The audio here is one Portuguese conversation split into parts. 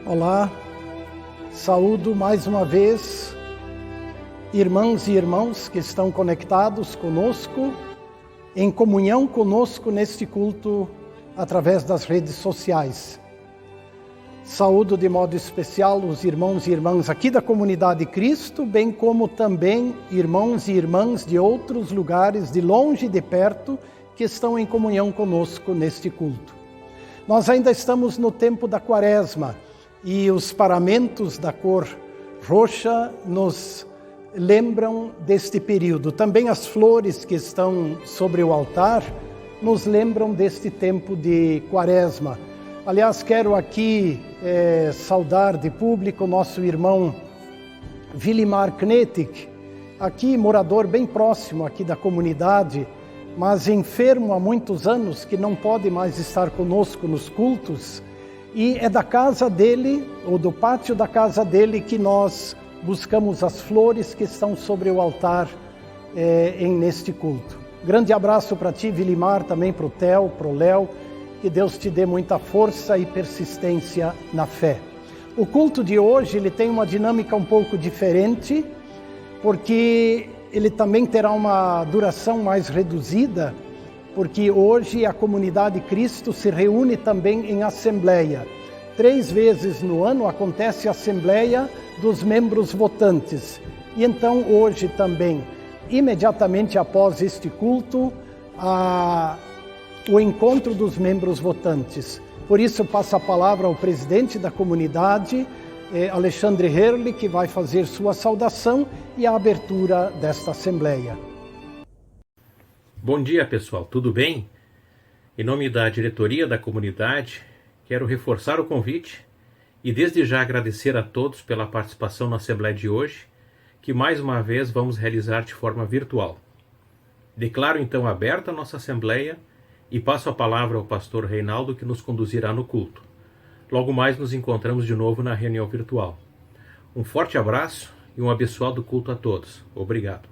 Olá, saúdo mais uma vez irmãs e irmãos que estão conectados conosco, em comunhão conosco neste culto através das redes sociais. Saúdo de modo especial os irmãos e irmãs aqui da Comunidade Cristo, bem como também irmãos e irmãs de outros lugares, de longe e de perto, que estão em comunhão conosco neste culto. Nós ainda estamos no tempo da Quaresma e os paramentos da cor roxa nos lembram deste período. Também as flores que estão sobre o altar nos lembram deste tempo de Quaresma. Aliás, quero aqui saudar de público nosso irmão Vilimar Knetik, aqui morador bem próximo aqui da comunidade, mas enfermo há muitos anos, que não pode mais estar conosco nos cultos, e é da casa dele, ou do pátio da casa dele, que nós buscamos as flores que estão sobre o altar neste culto. Grande abraço para ti, Vilimar, também para o Theo, para o Léo, que Deus te dê muita força e persistência na fé. O culto de hoje ele tem uma dinâmica um pouco diferente, porque ele também terá uma duração mais reduzida, porque hoje a Comunidade Cristo se reúne também em assembleia. 3 vezes no ano acontece a assembleia dos membros votantes. E então hoje também, imediatamente após este culto, o encontro dos membros votantes. Por isso passo a palavra ao presidente da comunidade, Alexandre Herle, que vai fazer sua saudação e a abertura desta assembleia. Bom dia, pessoal, tudo bem? Em nome da diretoria da comunidade, quero reforçar o convite e desde já agradecer a todos pela participação na Assembleia de hoje, que mais uma vez vamos realizar de forma virtual. Declaro então aberta a nossa Assembleia e passo a palavra ao pastor Reinaldo, que nos conduzirá no culto. Logo mais nos encontramos de novo na reunião virtual. Um forte abraço e um abençoado culto a todos. Obrigado.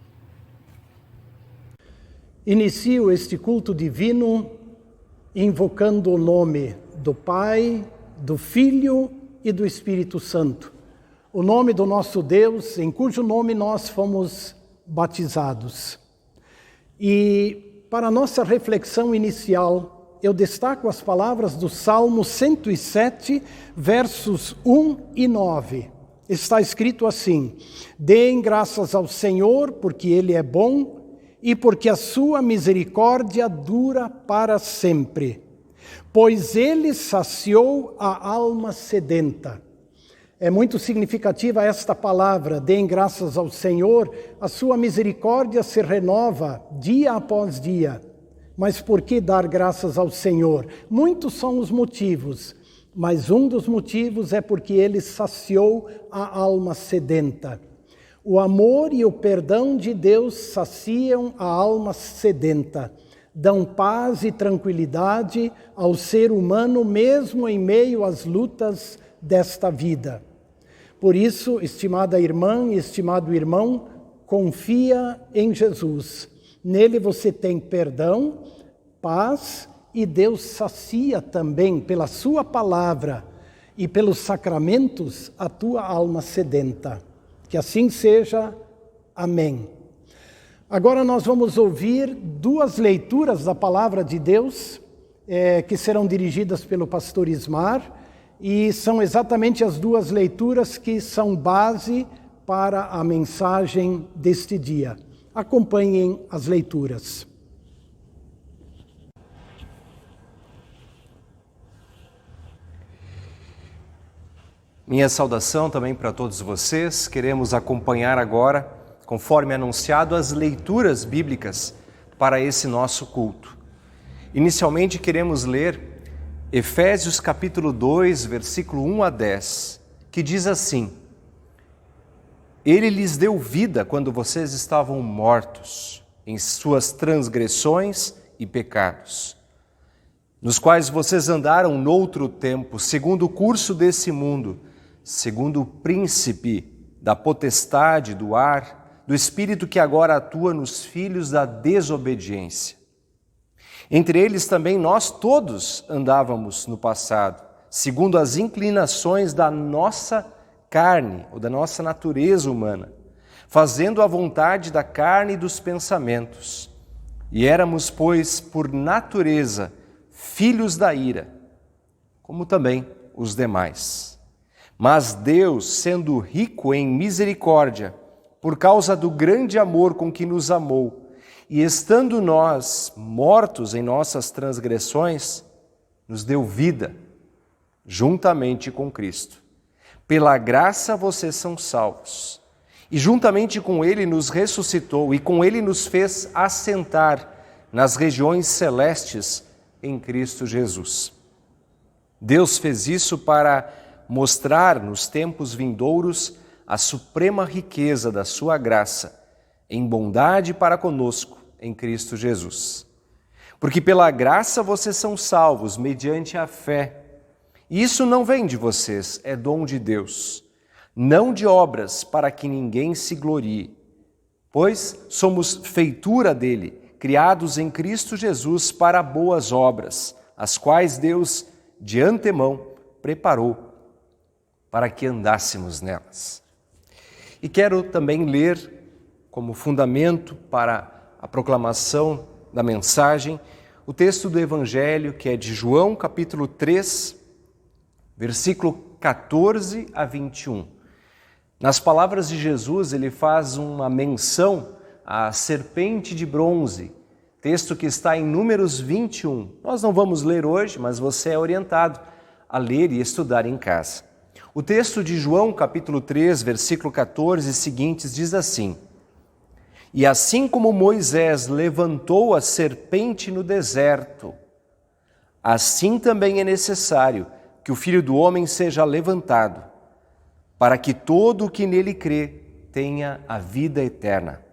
Inicio este culto divino invocando o nome do Pai, do Filho e do Espírito Santo. O nome do nosso Deus, em cujo nome nós fomos batizados. E para a nossa reflexão inicial, eu destaco as palavras do Salmo 107, versos 1 e 9. Está escrito assim: Deem graças ao Senhor, porque Ele é bom, e porque a sua misericórdia dura para sempre. Pois Ele saciou a alma sedenta. É muito significativa esta palavra, deem graças ao Senhor, a sua misericórdia se renova dia após dia. Mas por que dar graças ao Senhor? Muitos são os motivos, mas um dos motivos é porque Ele saciou a alma sedenta. O amor e o perdão de Deus saciam a alma sedenta, dão paz e tranquilidade ao ser humano, mesmo em meio às lutas desta vida. Por isso, estimada irmã e estimado irmão, confia em Jesus. Nele você tem perdão, paz, e Deus sacia também pela sua palavra e pelos sacramentos a tua alma sedenta. Que assim seja. Amém. Agora nós vamos ouvir 2 leituras da palavra de Deus, que serão dirigidas pelo pastor Ismar, e são exatamente as 2 leituras que são base para a mensagem deste dia. Acompanhem as leituras. Minha saudação também para todos vocês. Queremos acompanhar agora, conforme anunciado, as leituras bíblicas para esse nosso culto. Inicialmente queremos ler Efésios capítulo 2, versículo 1 a 10, que diz assim: Ele lhes deu vida quando vocês estavam mortos em suas transgressões e pecados, nos quais vocês andaram noutro tempo, segundo o curso desse mundo, segundo o príncipe da potestade do ar, do espírito que agora atua nos filhos da desobediência. Entre eles também nós todos andávamos no passado, segundo as inclinações da nossa carne, ou da nossa natureza humana, fazendo a vontade da carne e dos pensamentos. E éramos, pois, por natureza, filhos da ira, como também os demais. Mas Deus, sendo rico em misericórdia, por causa do grande amor com que nos amou, e estando nós mortos em nossas transgressões, nos deu vida, juntamente com Cristo. Pela graça vocês são salvos. E juntamente com Ele nos ressuscitou e com Ele nos fez assentar nas regiões celestes em Cristo Jesus. Deus fez isso para mostrar nos tempos vindouros a suprema riqueza da sua graça, em bondade para conosco em Cristo Jesus. Porque pela graça vocês são salvos mediante a fé. E isso não vem de vocês, é dom de Deus, não de obras para que ninguém se glorie, pois somos feitura dele, criados em Cristo Jesus para boas obras, as quais Deus de antemão preparou para que andássemos nelas. E quero também ler como fundamento para a proclamação da mensagem o texto do Evangelho, que é de João, capítulo 3, versículo 14 a 21. Nas palavras de Jesus, ele faz uma menção à serpente de bronze, texto que está em Números 21. Nós não vamos ler hoje, mas você é orientado a ler e estudar em casa. O texto de João, capítulo 3, versículo 14 e seguintes, diz assim: E assim como Moisés levantou a serpente no deserto, assim também é necessário que o Filho do Homem seja levantado, para que todo o que nele crê tenha a vida eterna.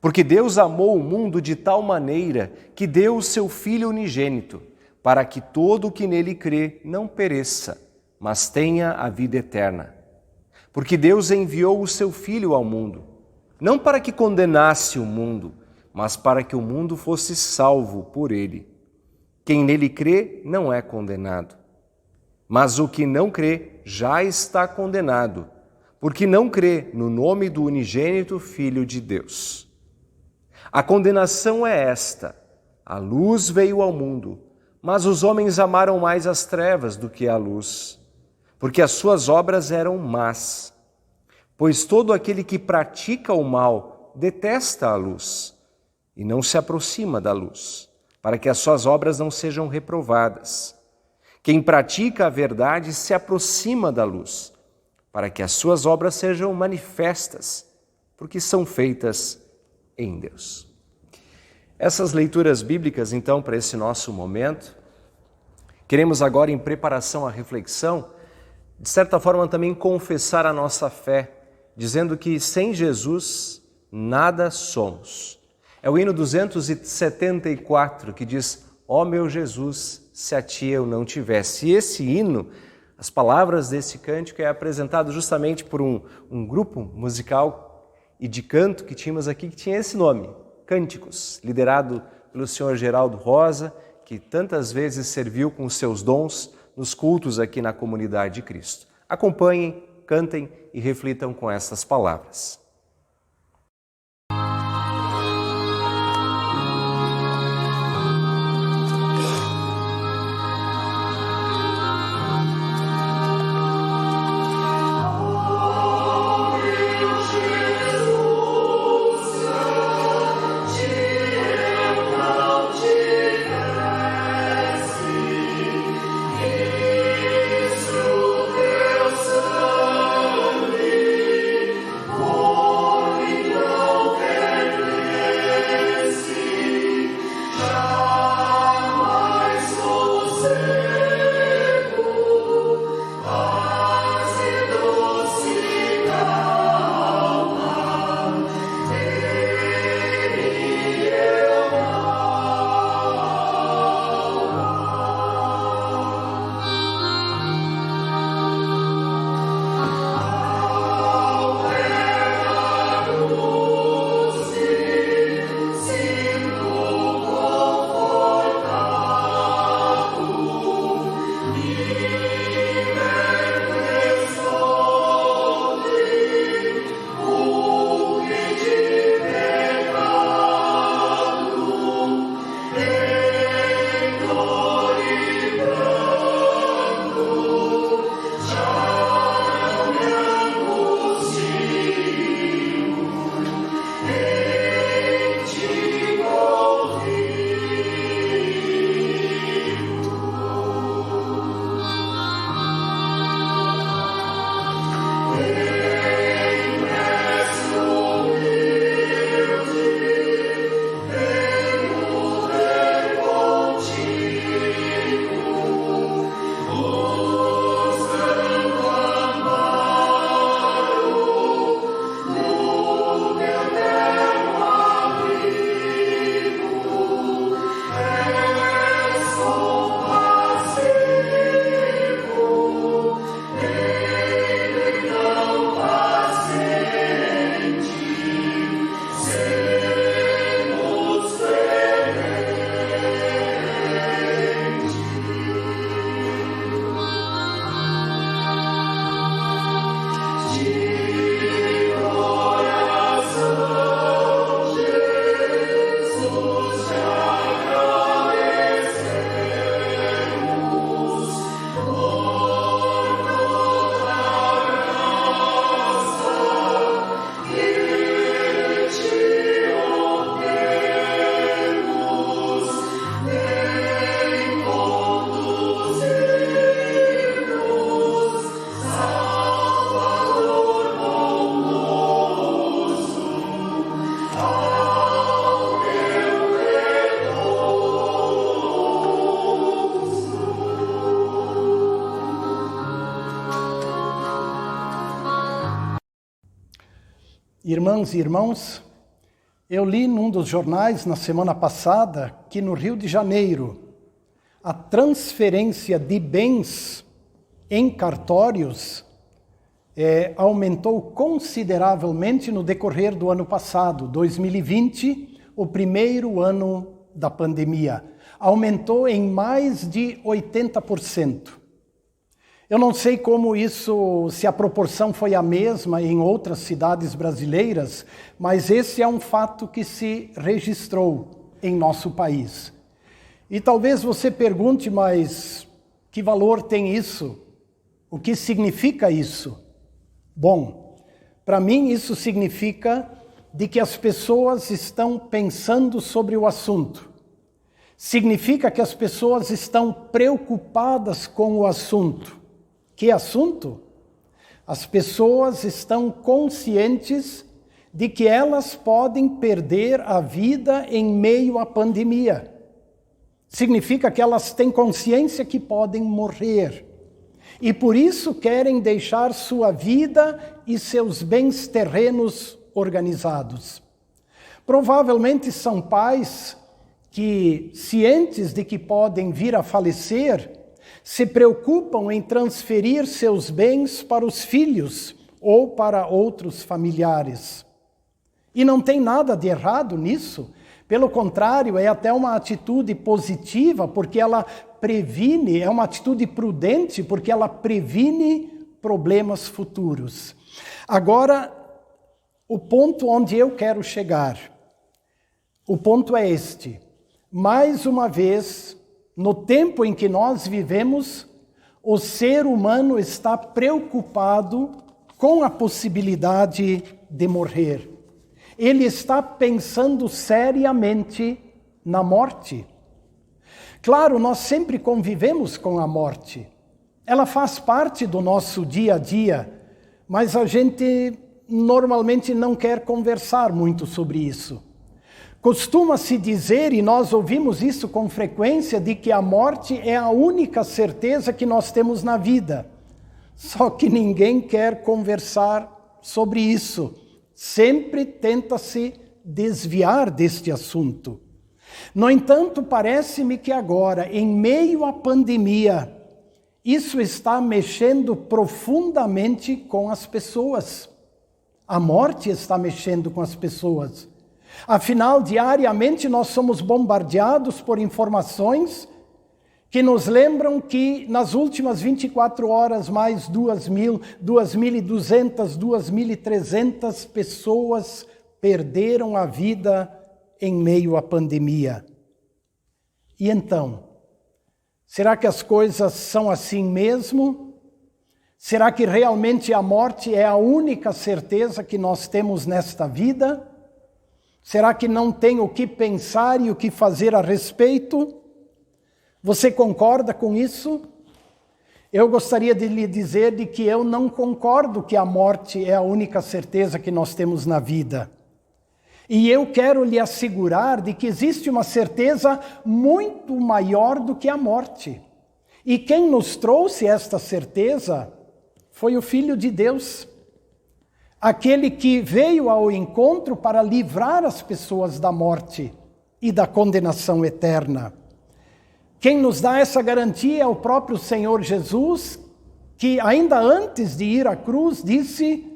Porque Deus amou o mundo de tal maneira que deu o seu Filho unigênito, para que todo o que nele crê não pereça, mas tenha a vida eterna. Porque Deus enviou o seu Filho ao mundo, não para que condenasse o mundo, mas para que o mundo fosse salvo por ele. Quem nele crê não é condenado, mas o que não crê já está condenado, porque não crê no nome do unigênito Filho de Deus. A condenação é esta: a luz veio ao mundo, mas os homens amaram mais as trevas do que a luz, porque as suas obras eram más. Pois todo aquele que pratica o mal detesta a luz e não se aproxima da luz, para que as suas obras não sejam reprovadas. Quem pratica a verdade se aproxima da luz, para que as suas obras sejam manifestas, porque são feitas em Deus. Essas leituras bíblicas, então, para esse nosso momento, queremos agora, em preparação à reflexão, de certa forma também confessar a nossa fé, dizendo que sem Jesus nada somos. É o hino 274 que diz: ó meu Jesus, se a ti eu não tivesse. E esse hino, as palavras desse cântico é apresentado justamente por um grupo musical e de canto que tínhamos aqui, que tinha esse nome, Cânticos, liderado pelo senhor Geraldo Rosa, que tantas vezes serviu com os seus dons nos cultos aqui na Comunidade de Cristo. Acompanhem, cantem e reflitam com essas palavras. Oh Irmãs e irmãos, eu li num dos jornais na semana passada que no Rio de Janeiro a transferência de bens em cartórios aumentou consideravelmente no decorrer do ano passado, 2020, o primeiro ano da pandemia. Aumentou em mais de 80%. Eu não sei como isso, se a proporção foi a mesma em outras cidades brasileiras, mas esse é um fato que se registrou em nosso país. E talvez você pergunte, mas que valor tem isso? O que significa isso? Bom, para mim isso significa de que as pessoas estão pensando sobre o assunto. Significa que as pessoas estão preocupadas com o assunto. Que assunto? As pessoas estão conscientes de que elas podem perder a vida em meio à pandemia. Significa que elas têm consciência que podem morrer. E por isso querem deixar sua vida e seus bens terrenos organizados. Provavelmente são pais que, cientes de que podem vir a falecer, se preocupam em transferir seus bens para os filhos ou para outros familiares. E não tem nada de errado nisso. Pelo contrário, é até uma atitude positiva, porque ela previne, é uma atitude prudente, porque ela previne problemas futuros. Agora, o ponto onde eu quero chegar, o ponto é este. Mais uma vez, no tempo em que nós vivemos, o ser humano está preocupado com a possibilidade de morrer. Ele está pensando seriamente na morte. Claro, nós sempre convivemos com a morte. Ela faz parte do nosso dia a dia, mas a gente normalmente não quer conversar muito sobre isso. Costuma-se dizer, e nós ouvimos isso com frequência, de que a morte é a única certeza que nós temos na vida. Só que ninguém quer conversar sobre isso. Sempre tenta-se desviar deste assunto. No entanto, parece-me que agora, em meio à pandemia, isso está mexendo profundamente com as pessoas. A morte está mexendo com as pessoas. Afinal, diariamente nós somos bombardeados por informações que nos lembram que nas últimas 24 horas mais 2.200, 2.300 pessoas perderam a vida em meio à pandemia. E então, será que as coisas são assim mesmo? Será que realmente a morte é a única certeza que nós temos nesta vida? Será que não tem o que pensar e o que fazer a respeito? Você concorda com isso? Eu gostaria de lhe dizer de que eu não concordo que a morte é a única certeza que nós temos na vida. E eu quero lhe assegurar de que existe uma certeza muito maior do que a morte. E quem nos trouxe esta certeza foi o Filho de Deus. Aquele que veio ao encontro para livrar as pessoas da morte e da condenação eterna. Quem nos dá essa garantia é o próprio Senhor Jesus, que ainda antes de ir à cruz disse: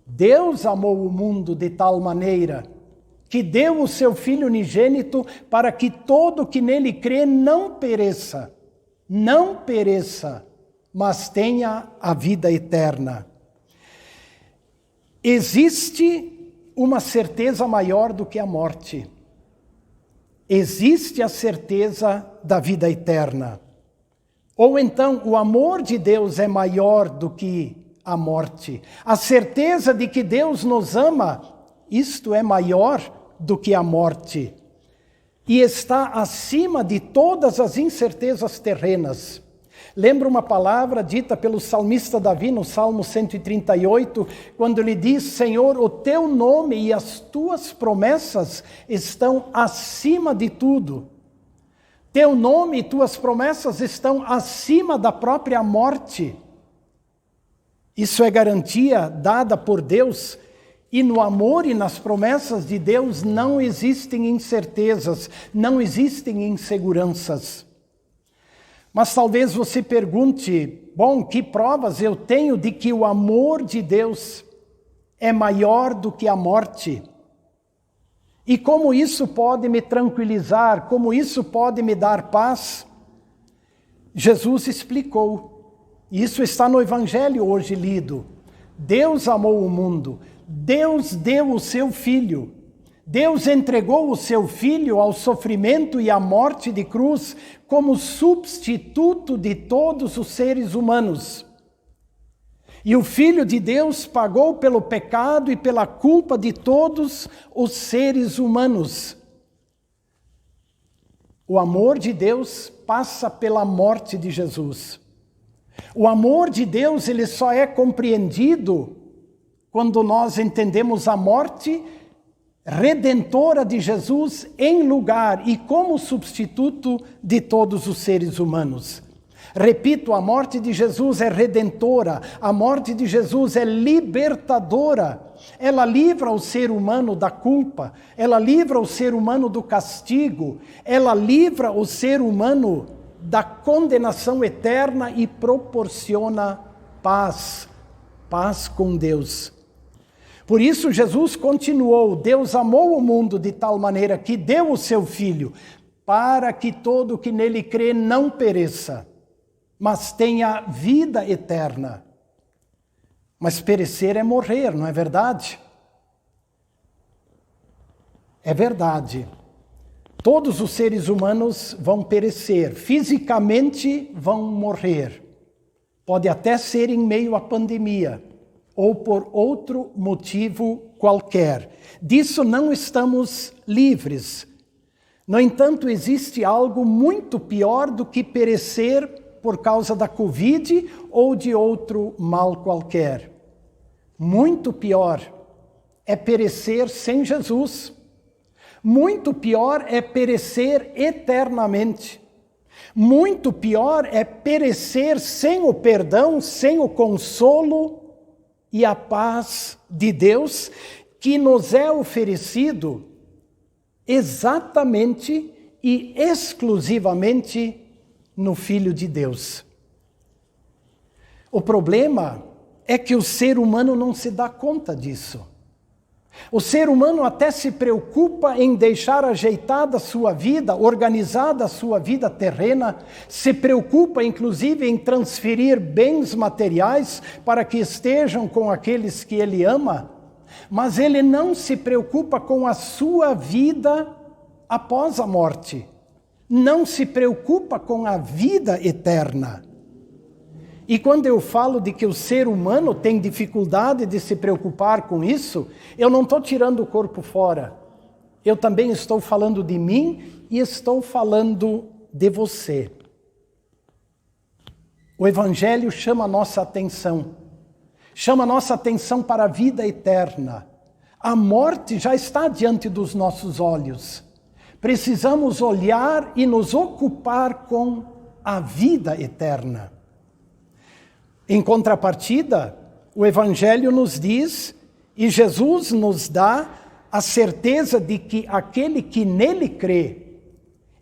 Deus amou o mundo de tal maneira que deu o seu Filho unigênito para que todo que nele crê não pereça, mas tenha a vida eterna. Existe uma certeza maior do que a morte. Existe a certeza da vida eterna. Ou então, o amor de Deus é maior do que a morte. A certeza de que Deus nos ama, isto é maior do que a morte. E está acima de todas as incertezas terrenas. Lembra uma palavra dita pelo salmista Davi no Salmo 138, quando ele diz: Senhor, o teu nome e as tuas promessas estão acima de tudo. Teu nome e tuas promessas estão acima da própria morte. Isso é garantia dada por Deus. E no amor e nas promessas de Deus não existem incertezas, não existem inseguranças. Mas talvez você pergunte, bom, que provas eu tenho de que o amor de Deus é maior do que a morte? E como isso pode me tranquilizar, como isso pode me dar paz? Jesus explicou. Isso está no Evangelho hoje lido. Deus amou o mundo. Deus deu o seu Filho. Deus entregou o seu Filho ao sofrimento e à morte de cruz como substituto de todos os seres humanos. E o Filho de Deus pagou pelo pecado e pela culpa de todos os seres humanos. O amor de Deus passa pela morte de Jesus. O amor de Deus, ele só é compreendido quando nós entendemos a morte redentora de Jesus em lugar e como substituto de todos os seres humanos. Repito, a morte de Jesus é redentora, a morte de Jesus é libertadora. Ela livra o ser humano da culpa, ela livra o ser humano do castigo, ela livra o ser humano da condenação eterna e proporciona paz, paz com Deus. Por isso Jesus continuou, Deus amou o mundo de tal maneira que deu o seu Filho, para que todo que nele crê não pereça, mas tenha vida eterna. Mas perecer é morrer, não é verdade? É verdade. Todos os seres humanos vão perecer, fisicamente vão morrer. Pode até ser em meio à pandemia, ou por outro motivo qualquer. Disso não estamos livres. No entanto, existe algo muito pior do que perecer por causa da Covid ou de outro mal qualquer. Muito pior é perecer sem Jesus. Muito pior é perecer eternamente. Muito pior é perecer sem o perdão, sem o consolo e a paz de Deus, que nos é oferecido exatamente e exclusivamente no Filho de Deus. O problema é que o ser humano não se dá conta disso. O ser humano até se preocupa em deixar ajeitada a sua vida, organizada a sua vida terrena, se preocupa inclusive em transferir bens materiais para que estejam com aqueles que ele ama, mas ele não se preocupa com a sua vida após a morte, não se preocupa com a vida eterna. E quando eu falo de que o ser humano tem dificuldade de se preocupar com isso, eu não estou tirando o corpo fora. Eu também estou falando de mim e estou falando de você. O Evangelho chama a nossa atenção. Chama a nossa atenção para a vida eterna. A morte já está diante dos nossos olhos. Precisamos olhar e nos ocupar com a vida eterna. Em contrapartida, o Evangelho nos diz, e Jesus nos dá a certeza de que aquele que nele crê,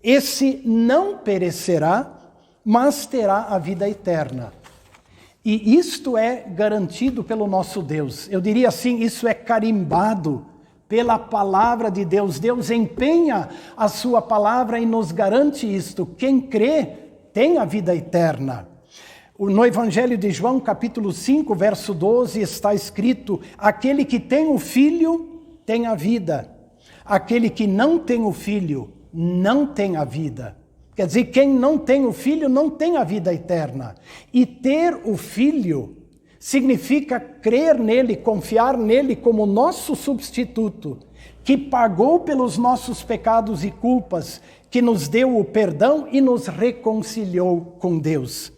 esse não perecerá, mas terá a vida eterna. E isto é garantido pelo nosso Deus. Eu diria assim, isso é carimbado pela palavra de Deus. Deus empenha a sua palavra e nos garante isto. Quem crê tem a vida eterna. No Evangelho de João, capítulo 5, verso 12, está escrito: aquele que tem o Filho tem a vida. Aquele que não tem o Filho não tem a vida. Quer dizer, quem não tem o Filho não tem a vida eterna. E ter o Filho significa crer nele, confiar nele como nosso substituto, que pagou pelos nossos pecados e culpas, que nos deu o perdão e nos reconciliou com Deus.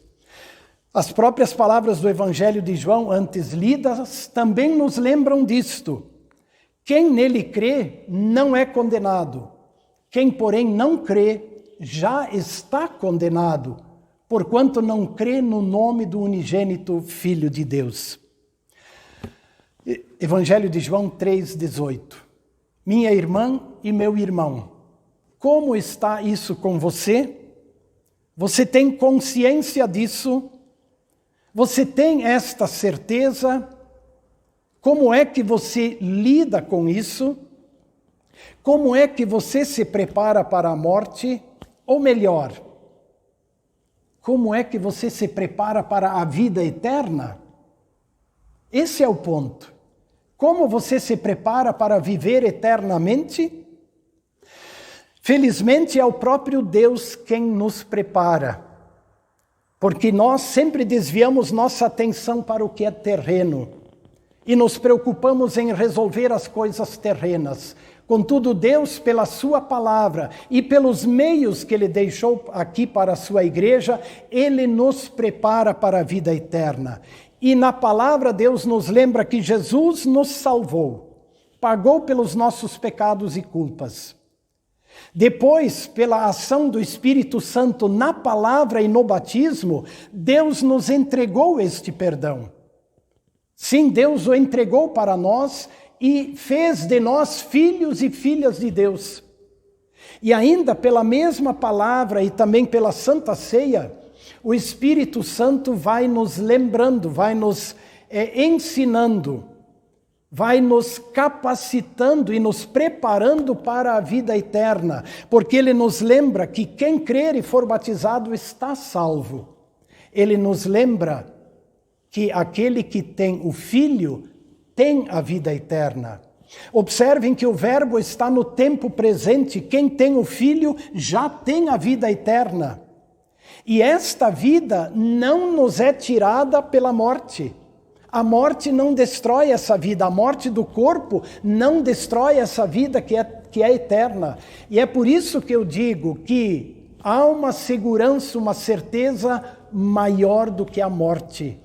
As próprias palavras do Evangelho de João, antes lidas, também nos lembram disto. Quem nele crê não é condenado. Quem, porém, não crê já está condenado, porquanto não crê no nome do unigênito Filho de Deus. Evangelho de João 3,18. Minha irmã e meu irmão, como está isso com você? Você tem consciência disso? Você tem esta certeza? Como é que você lida com isso? Como é que você se prepara para a morte? Ou melhor, como é que você se prepara para a vida eterna? Esse é o ponto. Como você se prepara para viver eternamente? Felizmente é o próprio Deus quem nos prepara, porque nós sempre desviamos nossa atenção para o que é terreno e nos preocupamos em resolver as coisas terrenas. Contudo, Deus, pela sua palavra e pelos meios que Ele deixou aqui para a sua igreja, Ele nos prepara para a vida eterna. E na palavra Deus nos lembra que Jesus nos salvou, pagou pelos nossos pecados e culpas. Depois, pela ação do Espírito Santo na palavra e no batismo, Deus nos entregou este perdão. Sim, Deus o entregou para nós e fez de nós filhos e filhas de Deus. E ainda pela mesma palavra e também pela Santa Ceia, o Espírito Santo vai nos lembrando, vai nos ensinando, vai nos capacitando e nos preparando para a vida eterna, porque Ele nos lembra que quem crer e for batizado está salvo. Ele nos lembra que aquele que tem o Filho tem a vida eterna. Observem que o verbo está no tempo presente. Quem tem o Filho já tem a vida eterna. E esta vida não nos é tirada pela morte. A morte não destrói essa vida. A morte do corpo não destrói essa vida que é eterna. E é por isso que eu digo que há uma segurança, uma certeza maior do que a morte.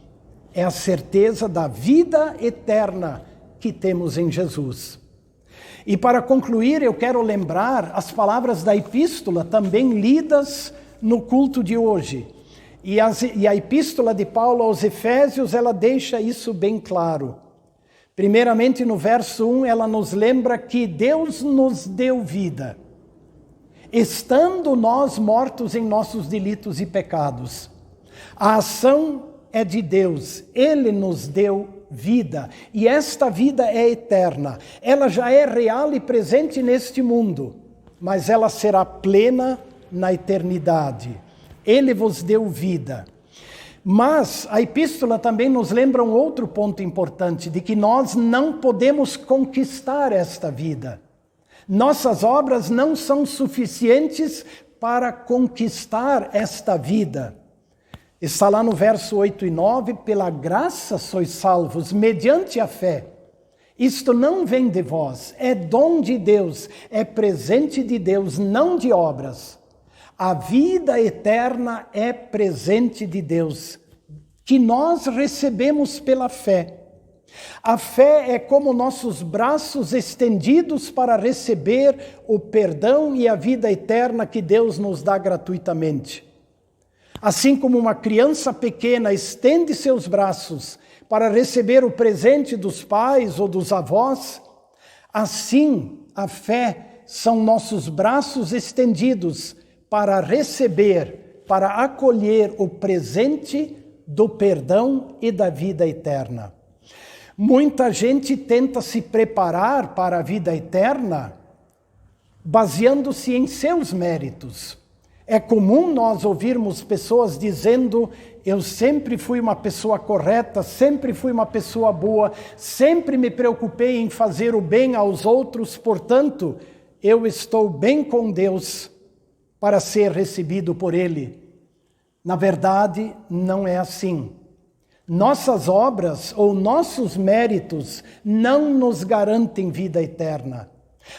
É a certeza da vida eterna que temos em Jesus. E para concluir, eu quero lembrar as palavras da epístola também lidas no culto de hoje. E a epístola de Paulo aos Efésios, ela deixa isso bem claro. Primeiramente, no verso 1, ela nos lembra que Deus nos deu vida, estando nós mortos em nossos delitos e pecados. A ação é de Deus, Ele nos deu vida, e esta vida é eterna. Ela já é real e presente neste mundo, mas ela será plena na eternidade. Ele vos deu vida. Mas a epístola também nos lembra um outro ponto importante, de que nós não podemos conquistar esta vida. Nossas obras não são suficientes para conquistar esta vida. Está lá no verso 8 e 9, pela graça sois salvos, mediante a fé. Isto não vem de vós, é dom de Deus, é presente de Deus, não de obras. A vida eterna é presente de Deus, que nós recebemos pela fé. A fé é como nossos braços estendidos para receber o perdão e a vida eterna que Deus nos dá gratuitamente. Assim como uma criança pequena estende seus braços para receber o presente dos pais ou dos avós, assim a fé são nossos braços estendidos para receber, para acolher o presente do perdão e da vida eterna. Muita gente tenta se preparar para a vida eterna baseando-se em seus méritos. É comum nós ouvirmos pessoas dizendo: eu sempre fui uma pessoa correta, sempre fui uma pessoa boa, sempre me preocupei em fazer o bem aos outros, portanto, eu estou bem com Deus para ser recebido por Ele. Na verdade, não é assim. Nossas obras ou nossos méritos não nos garantem vida eterna.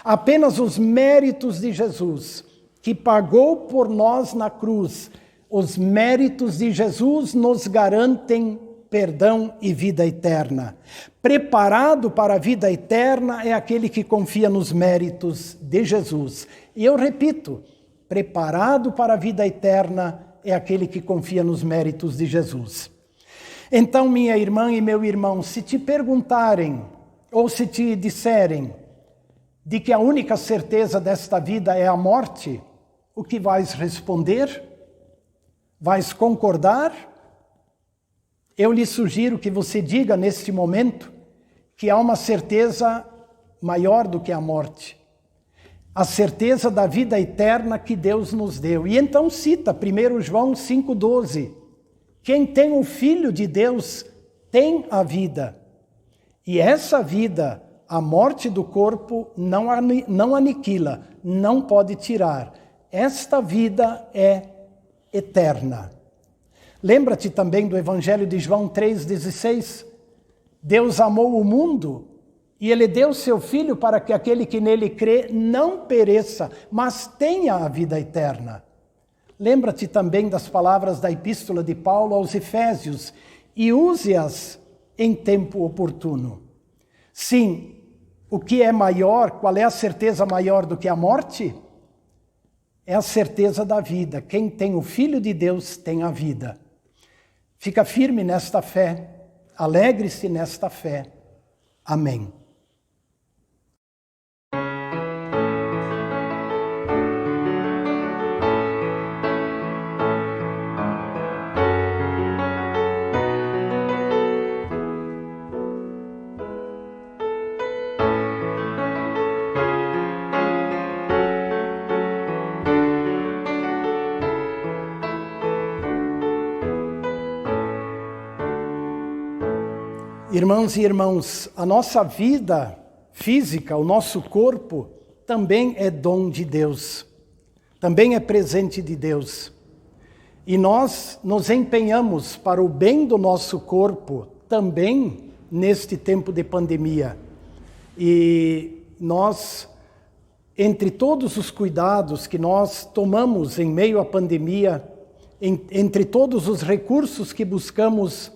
Apenas os méritos de Jesus, que pagou por nós na cruz, os méritos de Jesus nos garantem perdão e vida eterna. Preparado para a vida eterna é aquele que confia nos méritos de Jesus. E eu repito, preparado para a vida eterna é aquele que confia nos méritos de Jesus. Então, minha irmã e meu irmão, se te perguntarem ou se te disserem de que a única certeza desta vida é a morte, o que vais responder? Vais concordar? Eu lhe sugiro que você diga neste momento que há uma certeza maior do que a morte. A certeza da vida eterna que Deus nos deu. E então cita 1 João 5,12. Quem tem o Filho de Deus tem a vida. E essa vida, a morte do corpo, não aniquila, não pode tirar. Esta vida é eterna. Lembra-te também do Evangelho de João 3,16. Deus amou o mundo e Ele deu seu Filho para que aquele que nele crê não pereça, mas tenha a vida eterna. Lembra-te também das palavras da Epístola de Paulo aos Efésios e use-as em tempo oportuno. Sim, o que é maior, qual é a certeza maior do que a morte? É a certeza da vida. Quem tem o Filho de Deus tem a vida. Fica firme nesta fé, alegre-se nesta fé. Amém. Irmãs e irmãos, a nossa vida física, o nosso corpo, também é dom de Deus, também é presente de Deus. E nós nos empenhamos para o bem do nosso corpo, também neste tempo de pandemia. E nós, entre todos os cuidados que nós tomamos em meio à pandemia, entre todos os recursos que buscamos,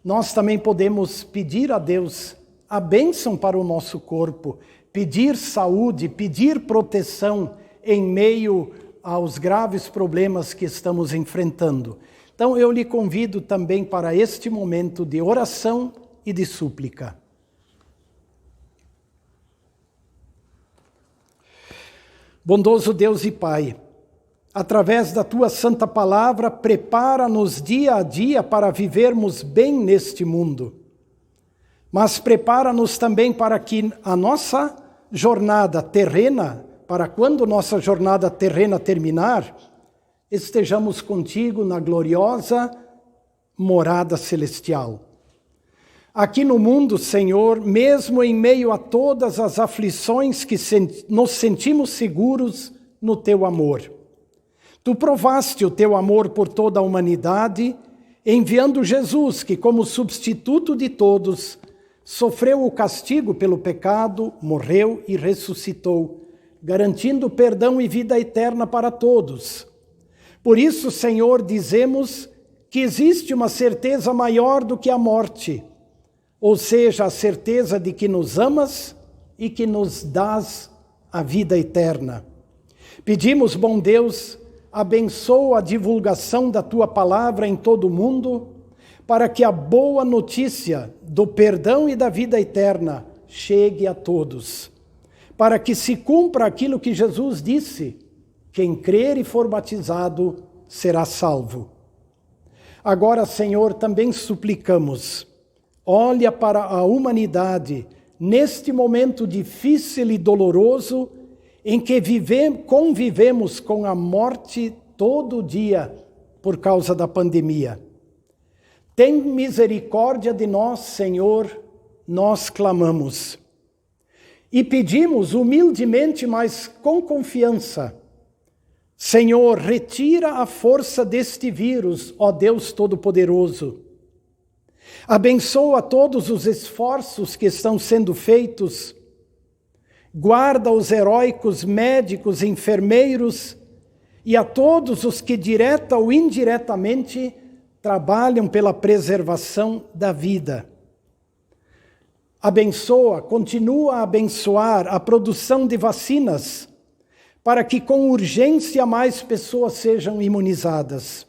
nós também podemos pedir a Deus a bênção para o nosso corpo, pedir saúde, pedir proteção em meio aos graves problemas que estamos enfrentando. Então eu lhe convido também para este momento de oração e de súplica. Bondoso Deus e Pai, através da Tua Santa Palavra, prepara-nos dia a dia para vivermos bem neste mundo. Mas prepara-nos também para que a nossa jornada terrena, para quando nossa jornada terrena terminar, estejamos contigo na gloriosa morada celestial. Aqui no mundo, Senhor, mesmo em meio a todas as aflições que nos sentimos seguros no Teu amor. Tu provaste o Teu amor por toda a humanidade, enviando Jesus, que como substituto de todos, sofreu o castigo pelo pecado, morreu e ressuscitou, garantindo perdão e vida eterna para todos. Por isso, Senhor, dizemos que existe uma certeza maior do que a morte, ou seja, a certeza de que nos amas e que nos dás a vida eterna. Pedimos, bom Deus, abençoa a divulgação da Tua Palavra em todo o mundo, para que a boa notícia do perdão e da vida eterna chegue a todos, para que se cumpra aquilo que Jesus disse: quem crer e for batizado será salvo. Agora, Senhor, também suplicamos, olha para a humanidade neste momento difícil e doloroso, em que convivemos com a morte todo dia por causa da pandemia. Tem misericórdia de nós, Senhor, nós clamamos. E pedimos humildemente, mas com confiança, Senhor, retira a força deste vírus, ó Deus Todo-Poderoso. Abençoa todos os esforços que estão sendo feitos. Guarda os heróicos médicos, enfermeiros e a todos os que direta ou indiretamente trabalham pela preservação da vida. Abençoa, continua a abençoar a produção de vacinas para que com urgência mais pessoas sejam imunizadas.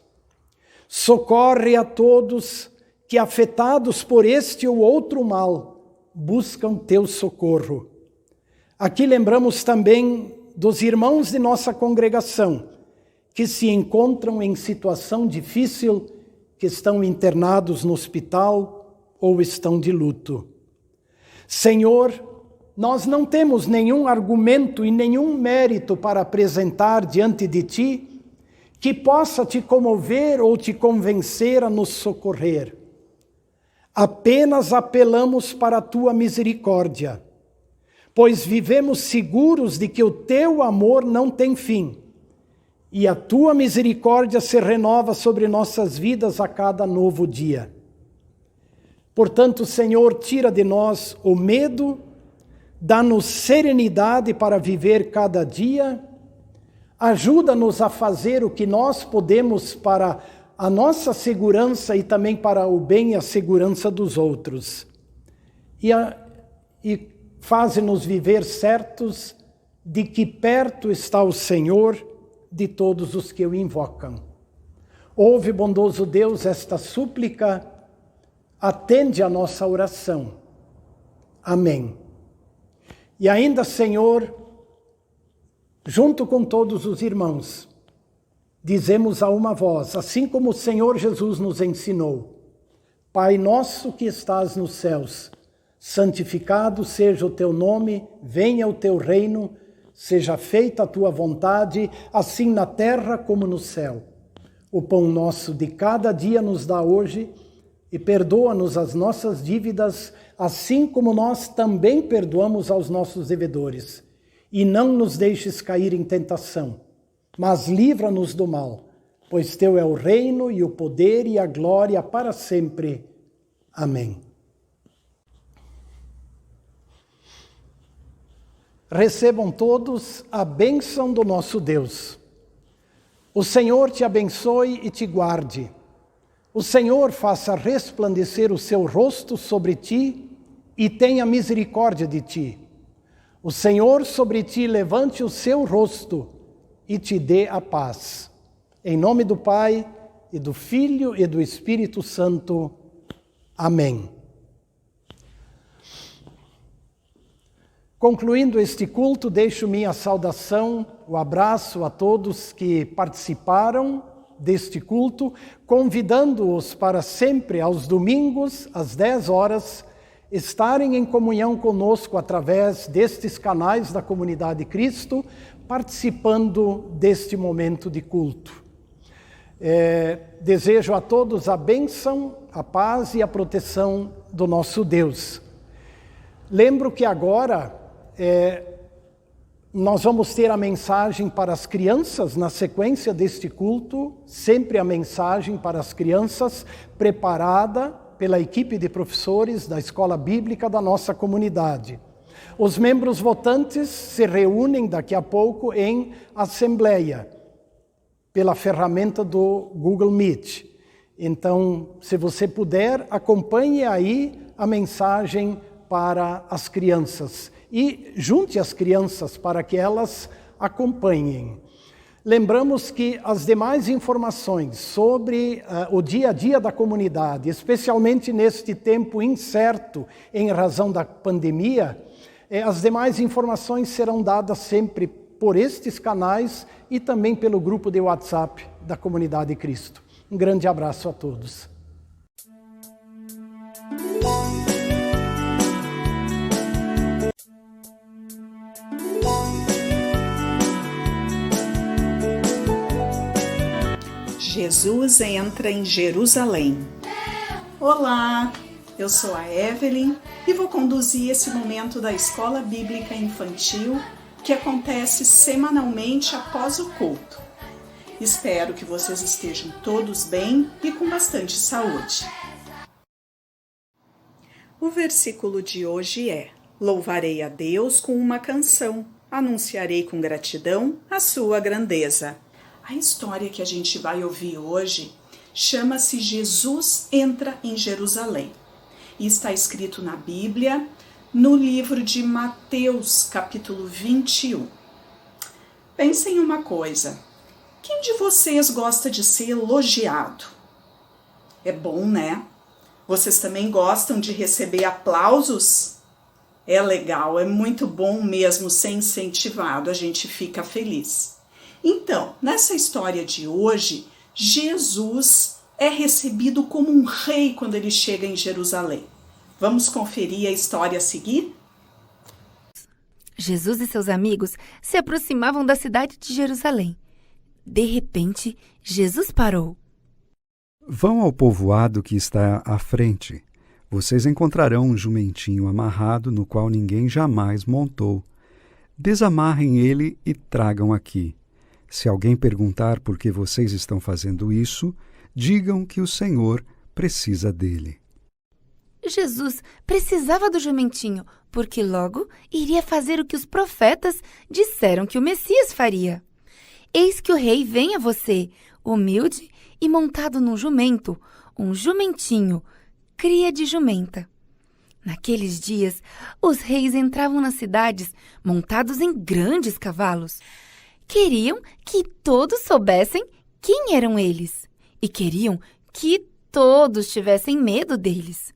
Socorre a todos que, afetados por este ou outro mal, buscam teu socorro. Aqui lembramos também dos irmãos de nossa congregação, que se encontram em situação difícil, que estão internados no hospital ou estão de luto. Senhor, nós não temos nenhum argumento e nenhum mérito para apresentar diante de Ti que possa te comover ou te convencer a nos socorrer. Apenas apelamos para a Tua misericórdia, pois vivemos seguros de que o Teu amor não tem fim, e a Tua misericórdia se renova sobre nossas vidas a cada novo dia. Portanto, Senhor, tira de nós o medo, dá-nos serenidade para viver cada dia, ajuda-nos a fazer o que nós podemos para a nossa segurança e também para o bem e a segurança dos outros. E faze-nos viver certos de que perto está o Senhor de todos os que o invocam. Ouve, bondoso Deus, esta súplica, atende a nossa oração. Amém. E ainda, Senhor, junto com todos os irmãos, dizemos a uma voz, assim como o Senhor Jesus nos ensinou: Pai nosso que estás nos céus, santificado seja o teu nome, venha o teu reino, seja feita a tua vontade, assim na terra como no céu. O pão nosso de cada dia nos dá hoje, e perdoa-nos as nossas dívidas, assim como nós também perdoamos aos nossos devedores. E não nos deixes cair em tentação, mas livra-nos do mal, pois teu é o reino e o poder e a glória para sempre. Amém. Recebam todos a bênção do nosso Deus. O Senhor te abençoe e te guarde. O Senhor faça resplandecer o seu rosto sobre ti e tenha misericórdia de ti. O Senhor sobre ti levante o seu rosto e te dê a paz. Em nome do Pai, e do Filho, e do Espírito Santo. Amém. Concluindo este culto, deixo minha saudação, o abraço a todos que participaram deste culto, convidando-os para sempre, aos domingos, às 10 horas, estarem em comunhão conosco através destes canais da Comunidade Cristo, participando deste momento de culto. Desejo a todos a bênção, a paz e a proteção do nosso Deus. Lembro que agora nós vamos ter a mensagem para as crianças na sequência deste culto, sempre a mensagem para as crianças preparada pela equipe de professores da Escola Bíblica da nossa comunidade. Os membros votantes se reúnem daqui a pouco em assembleia, pela ferramenta do Google Meet. Então, se você puder, acompanhe aí a mensagem para as crianças e junte as crianças para que elas acompanhem. Lembramos que as demais informações sobre o dia a dia da comunidade, especialmente neste tempo incerto em razão da pandemia, as demais informações serão dadas sempre por estes canais e também pelo grupo de WhatsApp da Comunidade Cristo. Um grande abraço a todos. Jesus entra em Jerusalém. Olá, eu sou a Evelyn e vou conduzir esse momento da Escola Bíblica Infantil que acontece semanalmente após o culto. Espero que vocês estejam todos bem e com bastante saúde. O versículo de hoje é: louvarei a Deus com uma canção, anunciarei com gratidão a sua grandeza. A história que a gente vai ouvir hoje chama-se Jesus entra em Jerusalém e está escrito na Bíblia, no livro de Mateus, capítulo 21. Pensem em uma coisa: quem de vocês gosta de ser elogiado? É bom, né? Vocês também gostam de receber aplausos? É legal, é muito bom mesmo ser incentivado, a gente fica feliz. Então, nessa história de hoje, Jesus é recebido como um rei quando ele chega em Jerusalém. Vamos conferir a história a seguir? Jesus e seus amigos se aproximavam da cidade de Jerusalém. De repente, Jesus parou. Vão ao povoado que está à frente. Vocês encontrarão um jumentinho amarrado no qual ninguém jamais montou. Desamarrem ele e tragam aqui. Se alguém perguntar por que vocês estão fazendo isso, digam que o Senhor precisa dele. Jesus precisava do jumentinho, porque logo iria fazer o que os profetas disseram que o Messias faria. Eis que o rei vem a você, humilde e montado num jumento, um jumentinho, cria de jumenta. Naqueles dias, os reis entravam nas cidades montados em grandes cavalos. Queriam que todos soubessem quem eram eles e queriam que todos tivessem medo deles.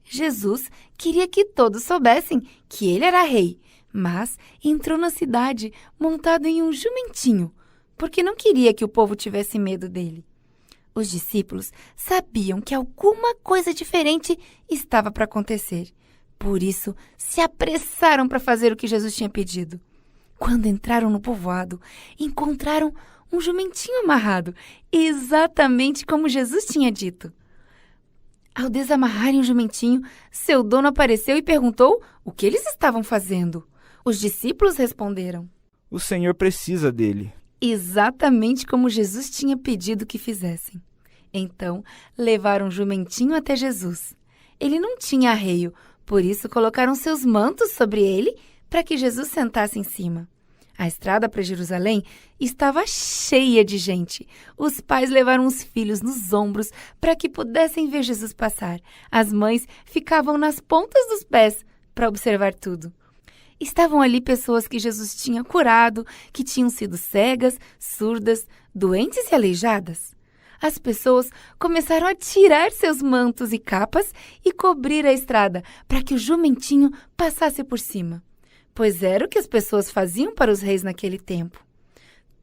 Jesus queria que todos soubessem que ele era rei, mas entrou na cidade montado em um jumentinho, porque não queria que o povo tivesse medo dele. Os discípulos sabiam que alguma coisa diferente estava para acontecer. Por isso, se apressaram para fazer o que Jesus tinha pedido. Quando entraram no povoado, encontraram um jumentinho amarrado, exatamente como Jesus tinha dito. Ao desamarrarem o jumentinho, seu dono apareceu e perguntou o que eles estavam fazendo. Os discípulos responderam: "O Senhor precisa dele." Exatamente como Jesus tinha pedido que fizessem. Então, levaram o jumentinho até Jesus. Ele não tinha arreio, por isso colocaram seus mantos sobre ele para que Jesus sentasse em cima. A estrada para Jerusalém estava cheia de gente. Os pais levaram os filhos nos ombros para que pudessem ver Jesus passar. As mães ficavam nas pontas dos pés para observar tudo. Estavam ali pessoas que Jesus tinha curado, que tinham sido cegas, surdas, doentes e aleijadas. As pessoas começaram a tirar seus mantos e capas e cobrir a estrada para que o jumentinho passasse por cima, pois era o que as pessoas faziam para os reis naquele tempo.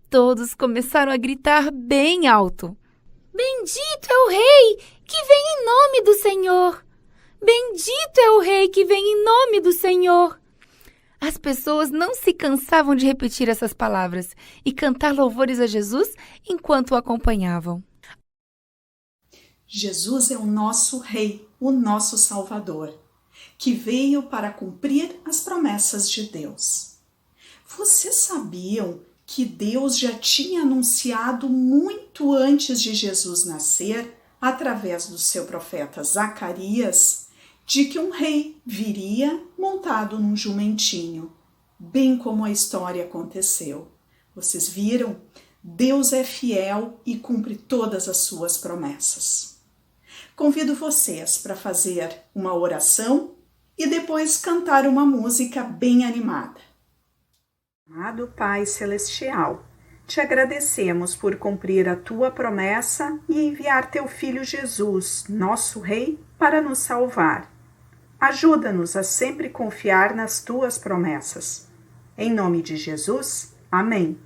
Todos começaram a gritar bem alto: "Bendito é o rei que vem em nome do Senhor! Bendito é o rei que vem em nome do Senhor!" As pessoas não se cansavam de repetir essas palavras e cantar louvores a Jesus enquanto o acompanhavam. Jesus é o nosso Rei, o nosso Salvador, que veio para cumprir as promessas de Deus. Vocês sabiam que Deus já tinha anunciado muito antes de Jesus nascer, através do seu profeta Zacarias, de que um rei viria montado num jumentinho, bem como a história aconteceu. Vocês viram? Deus é fiel e cumpre todas as suas promessas. Convido vocês para fazer uma oração e depois cantar uma música bem animada. Amado Pai Celestial, te agradecemos por cumprir a tua promessa e enviar teu Filho Jesus, nosso Rei, para nos salvar. Ajuda-nos a sempre confiar nas tuas promessas. Em nome de Jesus, amém.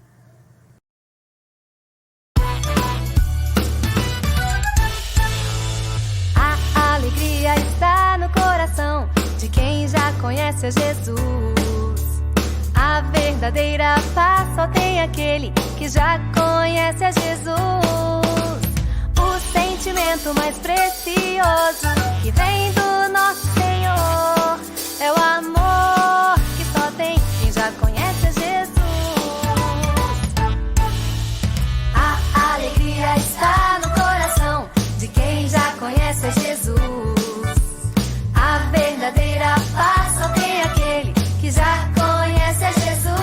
A alegria está no coração de quem já conhece a Jesus. A verdadeira paz só tem aquele que já conhece a Jesus. O sentimento mais precioso que vem do nosso Senhor é o amor que só tem quem já conhece a Jesus. A alegria está no coração de quem já conhece a Jesus. A verdadeira paz só tem aquele que já conhece a Jesus.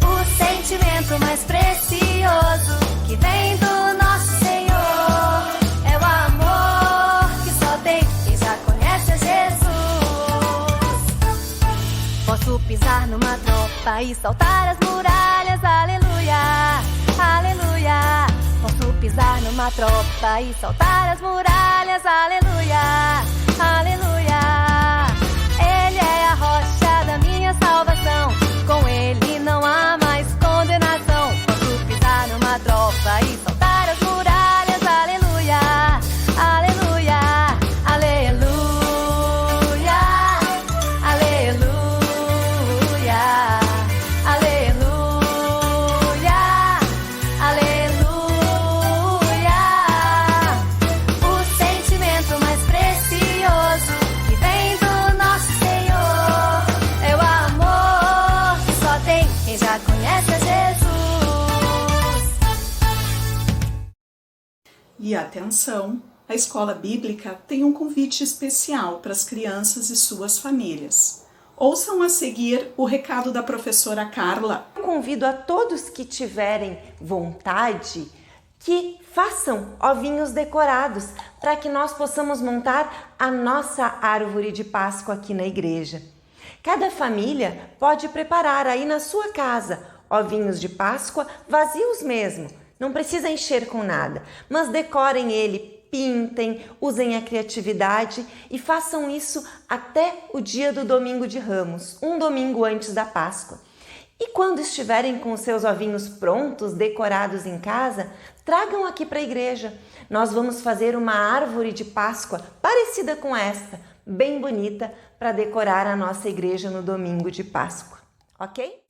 O sentimento mais precioso que vem do nosso Senhor é o amor que só tem quem já conhece a Jesus. Posso pisar numa tropa e saltar as muralhas, aleluia, aleluia. Posso pisar numa tropa e saltar as muralhas, aleluia, aleluia. Ele é a rocha da minha salvação, com ele não há mais condenação. Posso pisar numa tropa e saltar as muralhas, aleluia, aleluia, aleluia, aleluia, aleluia, aleluia. O sentimento mais precioso que vem do nosso Senhor é o amor que só tem quem já conhece a Jesus. E atenção, a Escola Bíblica tem um convite especial para as crianças e suas famílias. Ouçam a seguir o recado da professora Carla. Eu convido a todos que tiverem vontade que façam ovinhos decorados para que nós possamos montar a nossa árvore de Páscoa aqui na igreja. Cada família pode preparar aí na sua casa ovinhos de Páscoa vazios mesmo. Não precisa encher com nada, mas decorem ele, pintem, usem a criatividade e façam isso até o dia do Domingo de Ramos, um domingo antes da Páscoa. E quando estiverem com os seus ovinhos prontos, decorados em casa, tragam aqui para a igreja. Nós vamos fazer uma árvore de Páscoa parecida com esta, bem bonita, para decorar a nossa igreja no Domingo de Páscoa, ok?